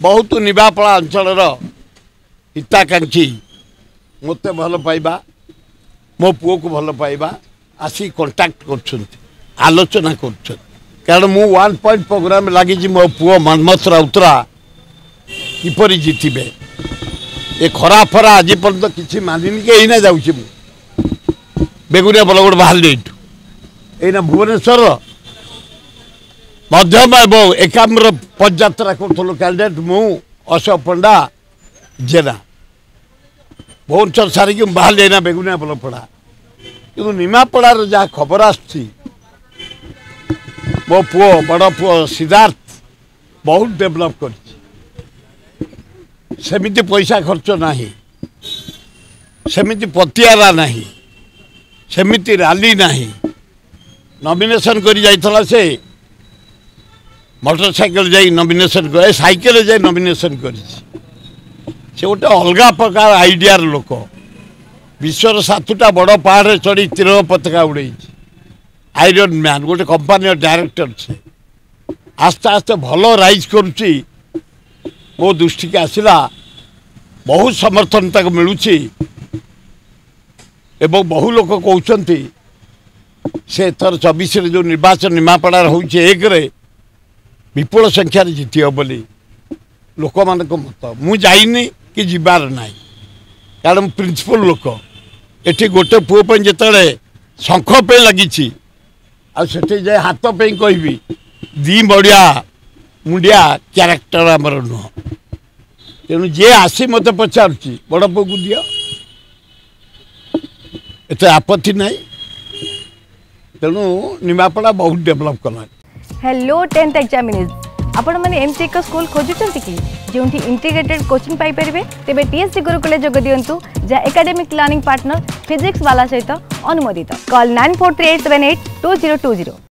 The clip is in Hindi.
बहुत निबापड़ा अंचल हिताकांक्षी मत भल पाइबा मो पुओ को भल पाइबा आसी कंटाक्ट कर आलोचना कर कारण मु 1 पॉइंट प्रोग्राम लगी मो पुओ मनमथ राउतरा किपरि जीतिबे ए खरा फरा आज पर्यंत किसी मानिनी के ना जाऊँ बेगुनिया बलगड़ बाहर एना भुवनेश्वर मध्यम एवं एकाम्र पदयात्रा करूँ कैंडिडेट मु अशोक पंडा जेना भुवनेश्वर सारिक बाहर जाइना बेगुनिया बलपड़ा कि निमापड़ार जहाँ खबर आसी मो पुओ बड़ पुओ सिद्धार्थ बहुत डेभलप कर सेमिति पैसा खर्च नहीं सेमिति पतियारा नहीं सेमिति रैली नहीं नॉमिनेशन करी जाइथला से मोटरसाइकिल जाई नॉमिनेशन कर साइकिल जाई नॉमिनेशन करी से गोटे अलग प्रकार आइडियार लोक विश्वर 7टा बड़ पहाड़ चढ़ी तिरंगा पताका उड़े आयरन मैन गोटे कंपानी डायरेक्टर से आस्ते आस्ते भल राइज करुच्ची मो दृष्टि के आसला बहुत समर्थन तक मिलूँ एवं बहु लोक कहते से थर 24 जो निर्वाचन निमापड़ार होक विपुल संख्यार जीतियो बोली लोक मान मत मु जाइनी कि जीवार ना कारण प्रिंसिपल लोक एटी गोटे पुओ पे जिते शंख पे लगी आठे जाए हाथ पे कहि दी बढ़िया मुंडिया क्यारेक्टर आमर नुह तेणु जे आसी मत पचार बड़ पु को दियो एत आपत्ति ना तेणु निमापड़ा बहुत डेभलप कला। हेलो 10th एग्जामिनीज आपण माने एमसी एक स्कूल खोजुचंती कि जोंठी इंटीग्रेटेड कोचिंग पाई परिबे तेबे टीएससी गुरुकुल जोग दियंतु जा एकेडमिक लर्निंग पार्टनर फिजिक्स वाला सहित अनुमोदित कॉल 9438782020।